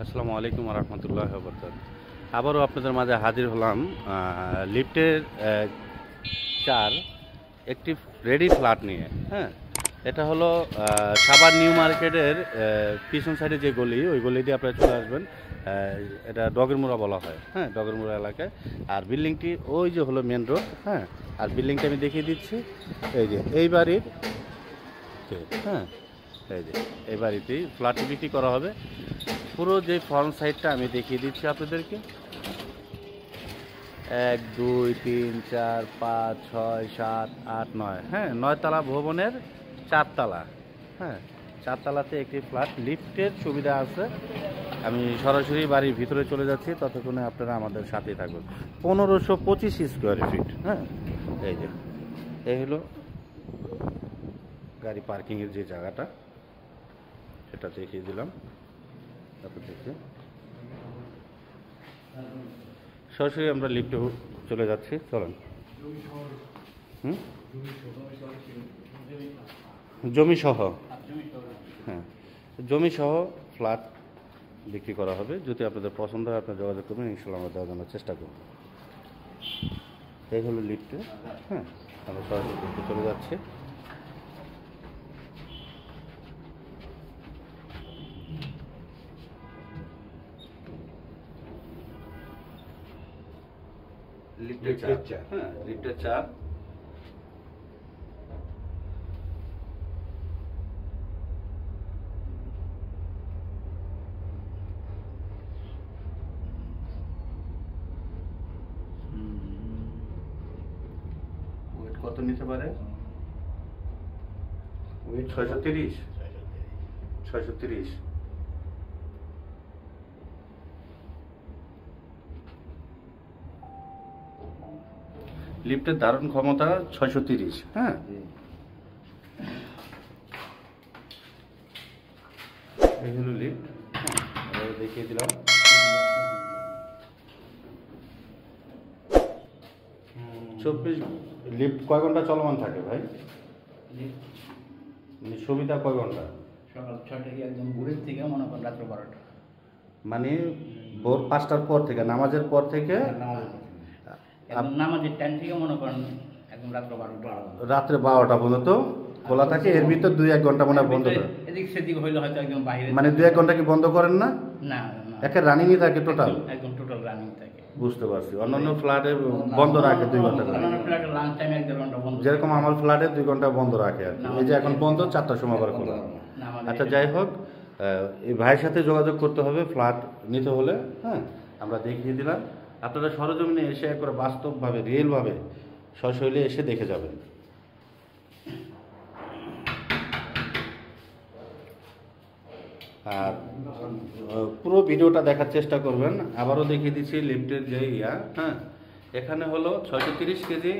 আসসালামু আলাইকুম রহমতুল্লাহ বরকাত। আবারও আপনাদের মাঝে হাজির হলাম লিফটের চার একটি রেডি ফ্ল্যাট নিয়ে। হ্যাঁ, এটা হলো সাভার নিউ মার্কেটের পিছন সাইডে যে গলি, ওই গলি দিয়ে আপনারা চলে আসবেন। এটা ডগেরমুড়া বলা হয়। হ্যাঁ, ডগেরমুড়া এলাকায়। আর বিল্ডিংটি ওই যে হলো মেন রোড। হ্যাঁ, আর বিল্ডিংটা আমি দেখিয়ে দিচ্ছি। এই যে এই বাড়ির, হ্যাঁ, এই যে এই বাড়িতেই ফ্ল্যাটটি বিক্রি করা হবে। পুরো যে ফ্রন্ট সাইডটা আমি দেখিয়ে দিচ্ছি আপনাদেরকে। 1 2 3 4 5 6 7 8 9, হ্যাঁ, 9 তলা ভবনের 4 তলা। হ্যাঁ, 4 তলাতে একটি ফ্ল্যাট, লিফটের সুবিধা আছে। আমি সরাসরি বাড়ির ভিতরে চলে যাচ্ছি, ততক্ষণে আপনারা আমাদের সাথেই থাকবেন। 1525 স্কোয়ার ফিট। হ্যাঁ, এই যে এই হলো গাড়ি পার্কিংয়ের যে জায়গাটা, সেটা দেখিয়ে দিলাম আপনাদেরকে। সরাসরি আমরা লিফটে চলে যাচ্ছি, চলেন। জমি সহ, হ্যাঁ, জমি সহ ফ্ল্যাট বিক্রি করা হবে। যদি আপনাদের পছন্দ হয় আপনারা যোগাযোগ করবেন, ইনশাল্লাহ আমরা দেওয়ার জন্য চেষ্টা করব। এই হলো লিফটে। হ্যাঁ, আমরা সরাসরি লিফটে চলে যাচ্ছি। লিফটের চার, হ্যাঁ, লিফটের চার। ওয়েট কত নিতে পারে? ওয়েট 630। 630। লিফটের ধারণ ক্ষমতা 630। হ্যাঁ, এই হলো লিফট, দেখিয়ে দিলাম। 24 লিফট কয় ঘন্টা চলমান থাকে ভাই? মানে সুবিধা কয় ঘন্টা? সকাল 6টা থেকে একদম ভোরের থেকে মনে করেন রাত্র 12টা। মানে ভোর 5টার পর থেকে, নামাজের পর থেকে নামাজের টাইম থেকে মনে করেন একদম রাত্র 12টা, রাত্রে 12টা পর্যন্ত খোলা থাকে। এর ভিতর 2-1 ঘন্টা মনে বন্ধ করে। এদিক সেদিক হইলে হয়তো একদম বাইরে, মানে 2-1 ঘন্টা কি বন্ধ করেন না? না, একে রানিংই থাকে টোটাল। একদম টোটাল রানিং থাকে। বুঝতে পারছি। অন্যান্য ফ্ল্যাটে বন্ধ রাখে 2 ঘন্টা করে। অন্যান্য ফ্ল্যাটে লাঞ্চ টাইম 1-1.5 ঘন্টা বন্ধ। যেরকম আমার ফ্ল্যাটে 2 ঘন্টা বন্ধ রাখে আর কি। এই যে এখন বন্ধ, 4টার সময় আবার খোলা। আচ্ছা, যাই হোক, এই ভাইয়ের সাথে যোগাযোগ করতে হবে ফ্ল্যাট নিতে হলে। হ্যাঁ, আমরা দেখিয়ে দিলাম। আপনারা সরজমিনে এসে একবার বাস্তবভাবে, রিয়েলভাবে সশৈলে এসে দেখে যাবেন। আর পুরো ভিডিওটা দেখার চেষ্টা করবেন। আবারও দেখিয়ে দিচ্ছি লিফটের যে হ্যাঁ, এখানে হলো 630 কেজি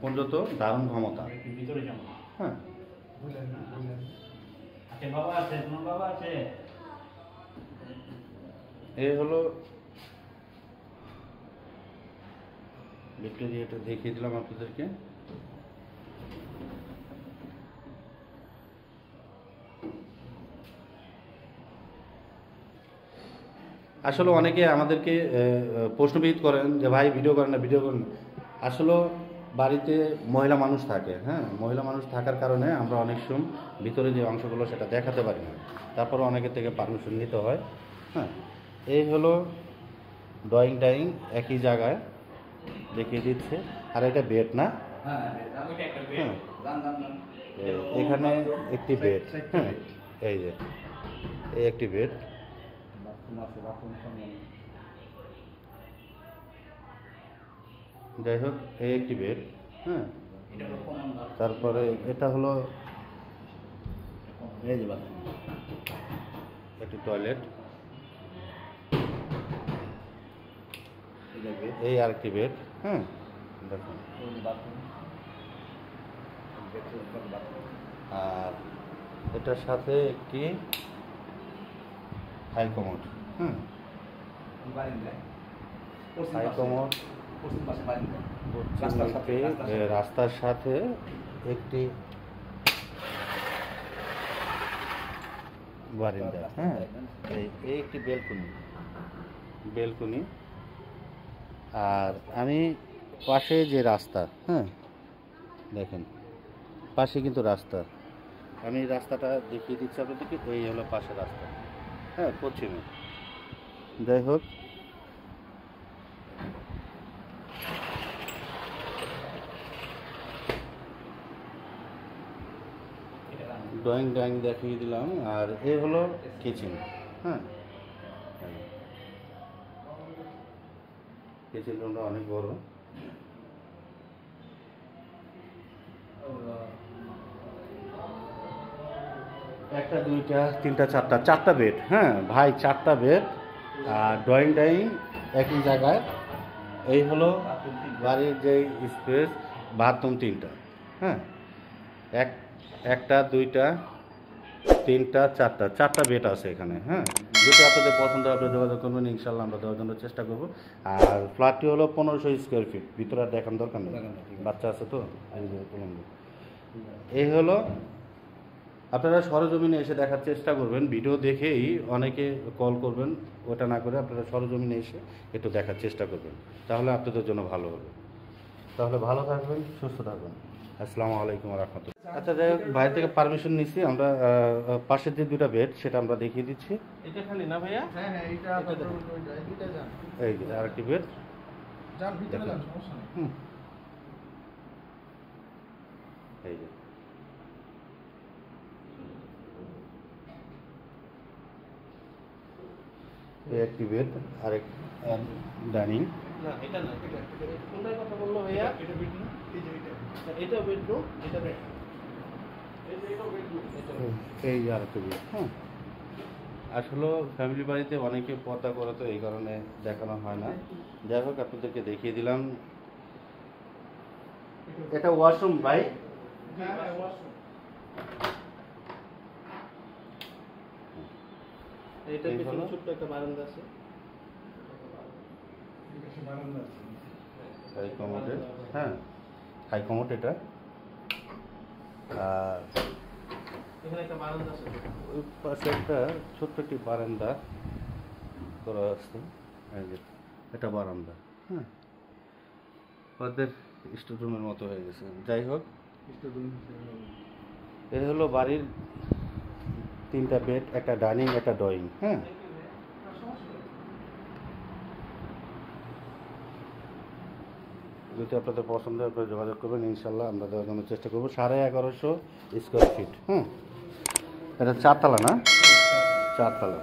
পর্যন্ত ধারণ ক্ষমতা। হ্যাঁ, এই হলো লিফটের এটা দেখিয়ে দিলাম আপনাদেরকে। আসলে অনেকে আমাদেরকে প্রশ্নবিদ করেন যে ভাই ভিডিও করেন না, ভিডিও করেন না। আসলে বাড়িতে মহিলা মানুষ থাকে। হ্যাঁ, মহিলা মানুষ থাকার কারণে আমরা অনেক সময় ভিতরে যে অংশগুলো সেটা দেখাতে পারি না। তারপরে অনেকের থেকে পারমিশন নিতে হয়। হ্যাঁ, এই হলো ড্রয়িং ডাইং একই জায়গায় দেখিয়ে দিচ্ছে। আর এটা বেড না? হ্যাঁ, এখানে একটি বেড। হ্যাঁ, এই যে এই একটি বেড। যাই হোক, এই একটি বেড। হ্যাঁ, তারপরে এটা হলো একটি টয়লেট। এই আর একটি বেড। হ্যাঁ, দেখুন। আর এটার সাথে একটি হাই কমোড। হুম, হাই কমোড রাস্তার সাথে একটি বারিন্দা, হ্যাঁ, এই একটি বেলকুনি। আর আমি পাশে যে রাস্তা, হ্যাঁ দেখেন পাশে কিন্তু রাস্তা, আমি রাস্তাটা দেখিয়ে দিচ্ছি আপনাদেরকে। এই হলো পাশে রাস্তা, হ্যাঁ পশ্চিমে। যাই হোক, ড্রয়িং দেখিয়ে দিলাম। আর এ হলো কিচেন, হ্যাঁ কিচেন রুমটা অনেক বড়। একটা দুইটা তিনটা চারটা বেড, হ্যাঁ ভাই, 4টা বেড। আর ড্রয়িং একই জায়গায়। এই হলো বাড়ির যে স্পেস, বাথরুম 3টা, হ্যাঁ একটা দুইটা তিনটা চারটা বেড আছে এখানে, হ্যাঁ। যদি আপনাদের পছন্দ হয় আপনি যোগাযোগ করবেন, ইনশাল্লাহ আমরা দেওয়ার জন্য চেষ্টা করবো। আর ফ্ল্যাটটি হলো 1500 স্কোয়ার ফিট, ভিতরে আর দেখার দরকার নেই, বাচ্চা আছে তো। এই হলো, আপনারা সরজমিনে এসে দেখার চেষ্টা করবেন। ভিডিও দেখেই অনেকে কল করবেন, ওটা না করে আপনারা সরজমিনে এসে একটু দেখার চেষ্টা করবেন, তাহলে আপনাদের জন্য ভালো হবে। তাহলে ভালো থাকবেন, সুস্থ থাকবেন। আসসালামু আলাইকুম রহমতুল্লাহ। আচ্ছা যাই হোক, ভাই থেকে পারমিশন নিচ্ছি, আমরা পাশের যে 2টা বেড সেটা আমরা দেখিয়ে দিচ্ছি। এটা খালি না ভাইয়া? হ্যাঁ হ্যাঁ, এইটা যান। এই যে আরেকটি বেড, যান ভিতরে যান, সমস্যা নেই। এই যে এই একটি বেড, আরেক ডাইনিং। না এটা না, এটা কোনটার কথা বললো ভাইয়া? এটা বেডরুম, এটা বেডরুম, এটা বেড, এই আর একটা বেড, হ্যাঁ। আসলে ফ্যামিলি বাড়িতে অনেকে পর্দা করে, তো এই কারণে দেখানো হয় না। যাই হোক, আপনাদেরকে দেখিয়ে দিলাম। এটা ওয়াশরুম ভাই, এটা পিছনে ছোট্ট একটা বারান্দা আছে। হাই কমোডের, হ্যাঁ হাই কমোড এটা। আর এখানে একটা বারান্দা আছে। ওই পাশে একটা ছোট্ট একটি বারান্দা করা আছে, এই যে এটা বারান্দা, হ্যাঁ ওদের স্টোর রুমের মতো হয়ে গেছে। যাই হোক, এই হলো বাড়ির 3টা বেড, একটা ডাইনিং, একটা ড্রয়িং, হ্যাঁ। যদি আপনাদের পছন্দ হয় আপনারা যোগাযোগ করবেন, ইনশাল্লাহ আমরা দেওয়ার জন্য চেষ্টা করবো। 1150 স্কোয়ার ফিট, হ্যাঁ। এটা 4 তলা না, 4 তলা।